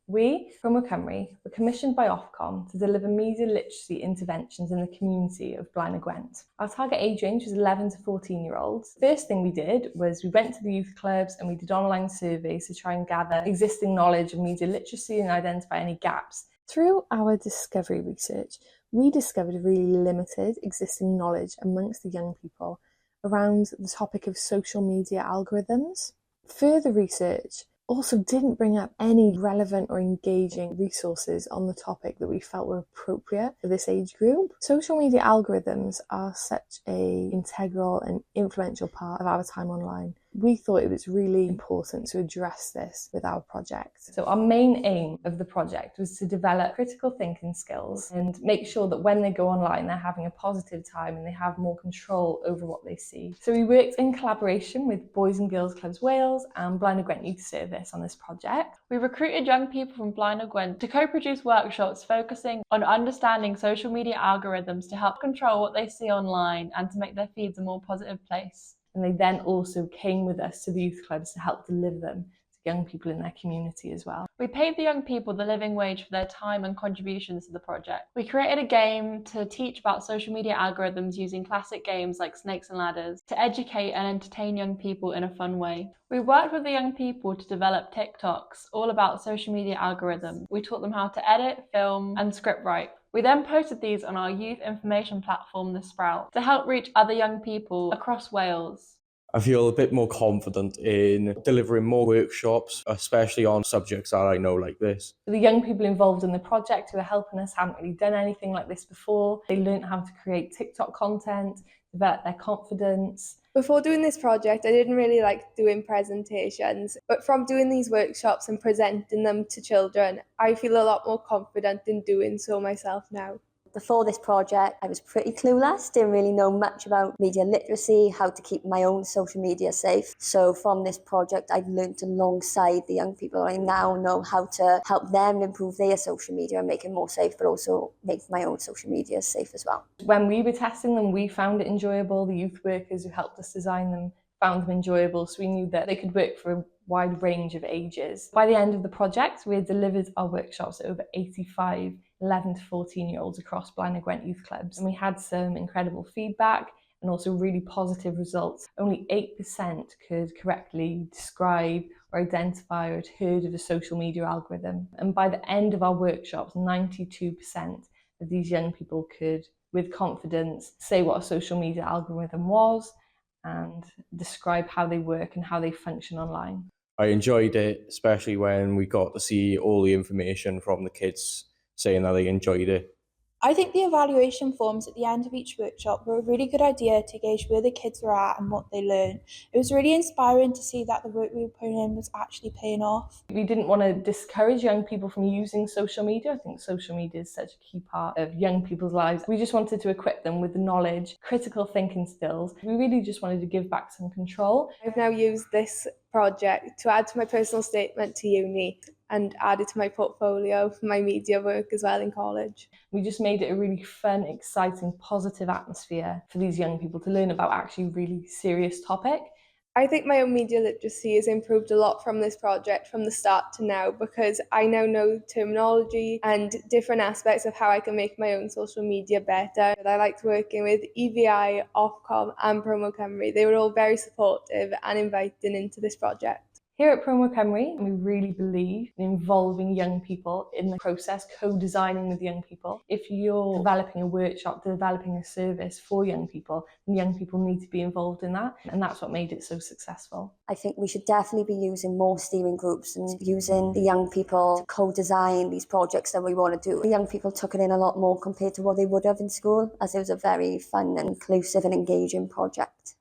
We, promo-cymru, were commissioned by Ofcom to deliver media literacy interventions in the community of Blaen y Gwent. Our target age range was 11 to 14-year-olds. First thing we did was we went to the youth clubs and we did online surveys to try and gather existing knowledge of media literacy and identify any gaps. Through our discovery research, we discovered really limited existing knowledge amongst the young people around the topic of social media algorithms. Further research also didn't bring up any relevant or engaging resources on the topic that we felt were appropriate for this age group. Social media algorithms are such an integral and influential part of our time online. We thought it was really important to address this with our project. So our main aim of the project was to develop critical thinking skills and make sure that when they go online, they're having a positive time and they have more control over what they see. So we worked in collaboration with Boys and Girls Clubs Wales and Blaen y Gwent Youth Service on this project. We recruited young people from Blaen y Gwent to co-produce workshops focusing on understanding social media algorithms to help control what they see online and to make their feeds a more positive place. And they then also came with us to the youth clubs to help deliver them to young people in their community as well. We paid the young people the living wage for their time and contributions to the project. We created a game to teach about social media algorithms using classic games like Snakes and Ladders to educate and entertain young people in a fun way. We worked with the young people to develop TikToks all about social media algorithms. We taught them how to edit, film and script write. We then posted these on our youth information platform, The Sprout, to help reach other young people across Wales. I feel a bit more confident in delivering more workshops, especially on subjects that I know like this. The young people involved in the project who are helping us haven't really done anything like this before. They learned how to create TikTok content, develop their confidence. Before doing this project, I didn't really like doing presentations, but from doing these workshops and presenting them to children, I feel a lot more confident in doing so myself now. Before this project, I was pretty clueless, didn't really know much about media literacy, how to keep my own social media safe. So from this project, I've learned alongside the young people. I now know how to help them improve their social media and make it more safe, but also make my own social media safe as well. When we were testing them, we found it enjoyable. The youth workers who helped us design them found them enjoyable, so we knew that they could work for a wide range of ages. By the end of the project, we had delivered our workshops to over 85 11 to 14-year-olds across Blaen y Gwent youth clubs, and we had some incredible feedback and also really positive results. Only 8% could correctly describe or identify or had heard of a social media algorithm. And by the end of our workshops, 92% of these young people could, with confidence, say what a social media algorithm was and describe how they work and how they function online. I enjoyed it, especially when we got to see all the information from the kids saying that they enjoyed it. I think the evaluation forms at the end of each workshop were a really good idea to gauge where the kids were at and what they learned. It was really inspiring to see that the work we were putting in was actually paying off. We didn't want to discourage young people from using social media. I think social media is such a key part of young people's lives. We just wanted to equip them with the knowledge, critical thinking skills. We really just wanted to give back some control. I've now used this project to add to my personal statement to uni and add it to my portfolio for my media work as well in college. We just made it a really fun, exciting, positive atmosphere for these young people to learn about actually a really serious topic. I think my own media literacy has improved a lot from this project from the start to now, because I now know terminology and different aspects of how I can make my own social media better. I liked working with EVI, Ofcom and promo-cymru. They were all very supportive and inviting into this project. Here at promo-cymru, we really believe in involving young people in the process, co-designing with young people. If you're developing a workshop, developing a service for young people, then young people need to be involved in that, and that's what made it so successful. I think we should definitely be using more steering groups and using the young people to co-design these projects that we want to do. The young people took it in a lot more compared to what they would have in school, as it was a very fun and inclusive and engaging project.